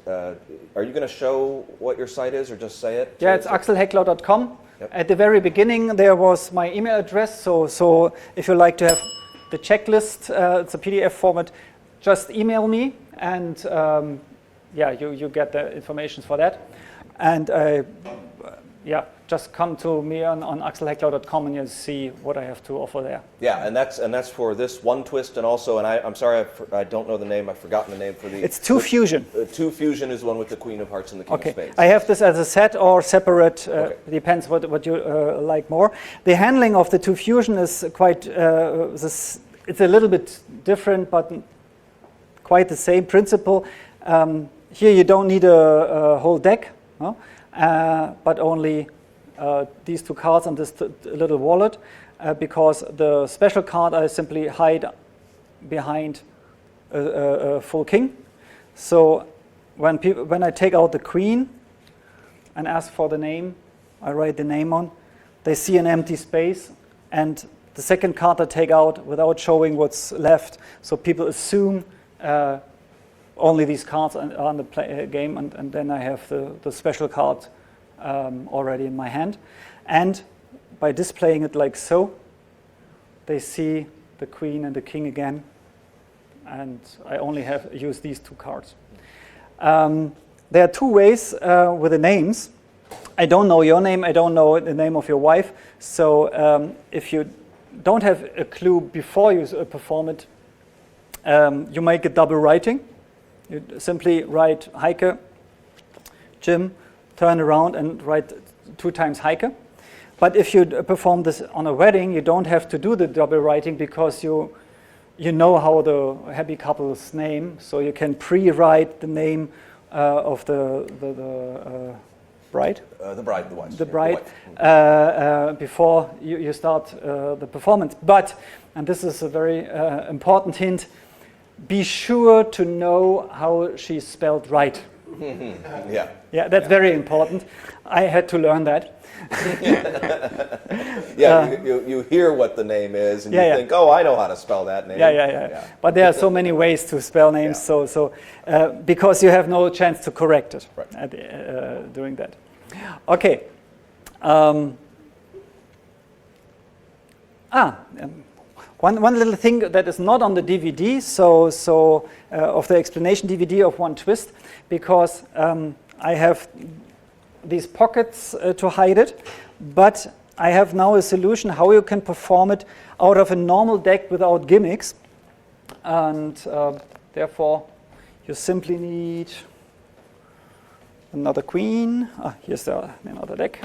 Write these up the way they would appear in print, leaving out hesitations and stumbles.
Are you going to show what your site is, or just say it? Yeah, it's axelhecklau.com. Yep. At the very beginning, there was my email address. So if you like to have the checklist, it's a PDF format, just email me, and yeah, you get the information for that. And yeah, just come to me on axelhecklau.com and you'll see what I have to offer there. Yeah, and that's for this one twist, and also, and I'm sorry, I don't know the name. I've forgotten the name for the. It's Two Fusion. Two Fusion is one with the Queen of Hearts and the King of Spades. I have this as a set or separate. It depends what you like more. The handling of the Two Fusion is quite. It's a little bit different, but quite the same principle. Here you don't need a whole deck, no? But only these two cards and this little wallet, because the special card I simply hide behind a full king. So when I take out the queen and ask for the name, I write the name on, they see an empty space, and the second card I take out without showing what's left, so people assume only these cards are on the game, and then I have the special card already in my hand. And by displaying it like so, they see the queen and the king again, and I only have used these two cards. There are two ways with the names. I don't know your name, I don't know the name of your wife, so if you don't have a clue before you perform it, you make a double writing. You simply write Heike, Jim, turn around and write 2 times Heike. But if you perform this on a wedding, you don't have to do the double writing, because you know how the happy couple's name, so you can pre-write the name of the bride. The bride, the wife. The bride, before you start the performance. But, and this is a very important hint, be sure to know how she's spelled right. Yeah. Yeah, that's very important. I had to learn that. Yeah, you hear what the name is, and you think, oh, I know how to spell that name. Yeah. But there are so many ways to spell names, so because you have no chance to correct it doing that. Okay. One little thing that is not on the DVD, so of the explanation DVD of One Twist, because I have these pockets to hide it, but I have now a solution how you can perform it out of a normal deck without gimmicks, and therefore you simply need another queen. Here's another deck.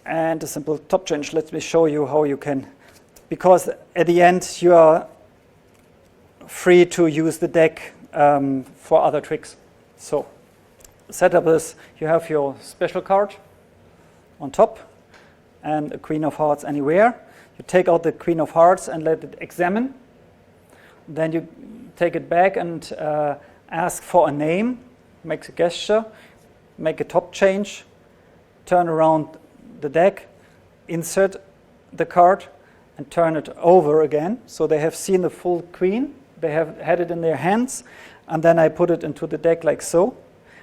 And a simple top change. Let me show you how you can, because at the end you are free to use the deck for other tricks. So setup is, you have your special card on top and a Queen of Hearts anywhere. You take out the Queen of Hearts and let it examine. Then you take it back and ask for a name, make a gesture, make a top change, turn around the deck, insert the card, and turn it over again. So they have seen the full queen, they have had it in their hands, and then I put it into the deck like so.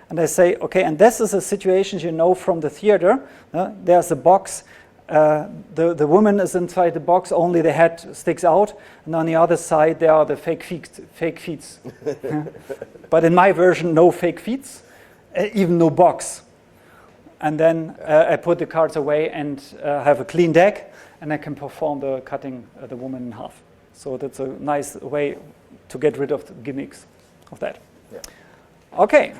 And I say, okay, and this is a situation you know from the theater. There's a box, the woman is inside the box, only the head sticks out, and on the other side there are the fake feats. But in my version, no fake feats, even no box. And then I put the cards away and have a clean deck, and I can perform the cutting the woman in half. So that's a nice way to get rid of the gimmicks of that. Yeah. Okay.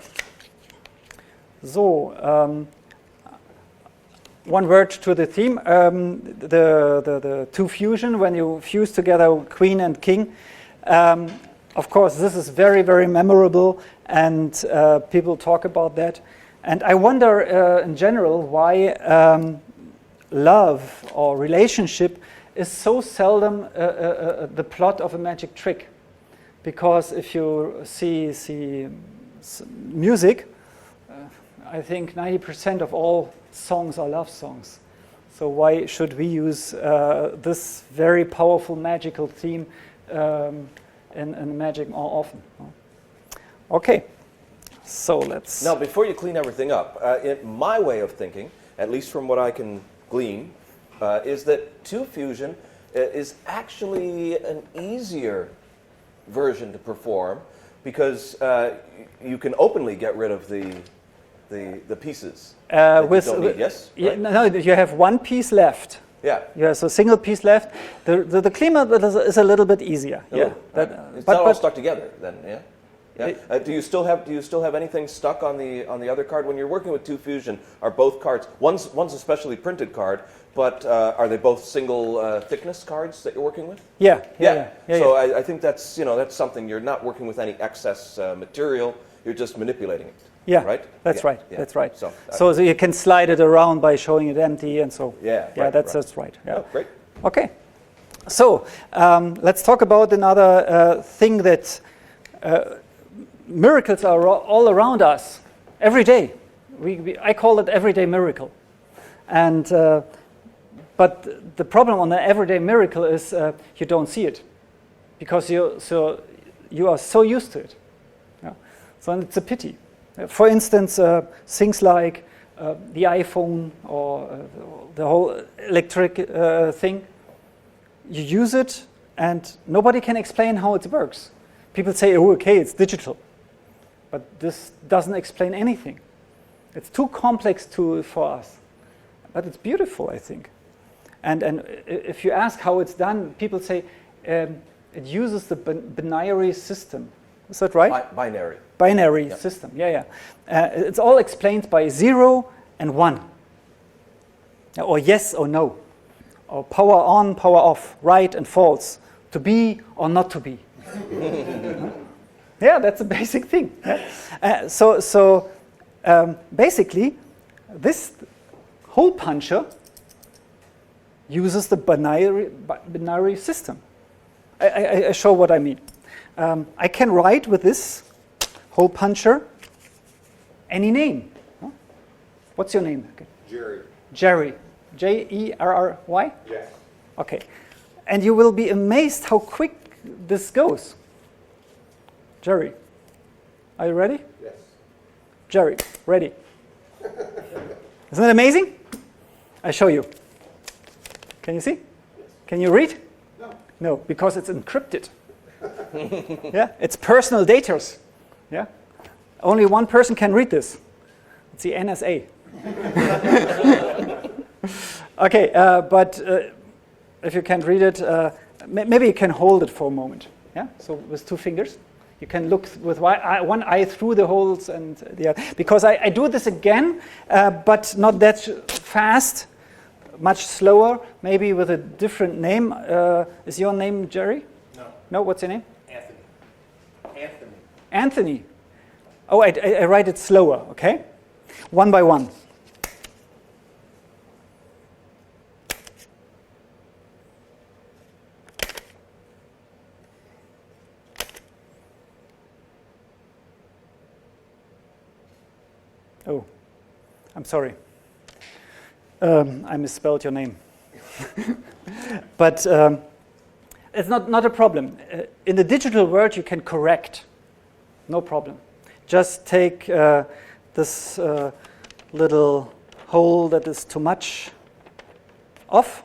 So one word to the theme. The two fusion, when you fuse together queen and king. Of course, this is very, very memorable, and people talk about that. And I wonder, in general, why love or relationship is so seldom the plot of a magic trick. Because if you see music, I think 90% of all songs are love songs. So why should we use this very powerful magical theme in magic more often. Okay, so let's... Now, before you clean everything up, my way of thinking, at least from what I can glean, is that 2 fusion is actually an easier version to perform because you can openly get rid of the pieces that you don't need. Yes? Right? No, you have 1 piece left. Yeah. You have a single piece left. The cleanup is a little bit easier. Yeah. It's not all stuck together then. Yeah. Yeah. Do you still have anything stuck on the other card when you're working with 2 fusion? Are both cards one's a specially printed card, but are they both single thickness cards that you're working with? Yeah. So I think that's something you're not working with any excess material. You're just manipulating it. Yeah. Right. That's right. Yeah. That's right. So you can slide it around by showing it empty and so. Yeah. Yeah. That's right. Yeah. Oh, great. Okay. So let's talk about another thing that. Miracles are all around us every day. I call it everyday miracle. And but the problem on the everyday miracle is you don't see it because you are so used to it. Yeah. So it's a pity. For instance, things like the iPhone or the whole electric thing. You use it and nobody can explain how it works. People say, oh, okay, it's digital. But this doesn't explain anything. It's too complex for us. But it's beautiful, I think. And if you ask how it's done, people say it uses the binary system. Is that right? Binary. Binary system, yeah. It's all explained by 0 and 1. Or yes or no. Or power on, power off, right and false. To be or not to be. Yeah, that's a basic thing. Yeah? So basically, this hole puncher uses the binary system. I show what I mean. I can write with this hole puncher any name. What's your name? Okay. Jerry. Jerry. Jerry? Yes. Okay. And you will be amazed how quick this goes. Jerry, are you ready? Yes. Jerry, ready. Isn't it amazing? I show you. Can you see? Yes. Can you read? No. No, because it's encrypted. Yeah, it's personal data. Yeah, only one person can read this. It's the NSA. Okay, but if you can't read it, maybe you can hold it for a moment. Yeah, so with 2 fingers. You can look with one eye through the holes and the other. Because I do this again, but not that fast, much slower, maybe with a different name. Is your name Jerry? No. No, what's your name? Anthony. Anthony. Oh, I write it slower, okay? 1 by 1. Oh, I'm sorry. I misspelled your name. But it's not a problem. In the digital world, you can correct. No problem. Just take this little hole that is too much off.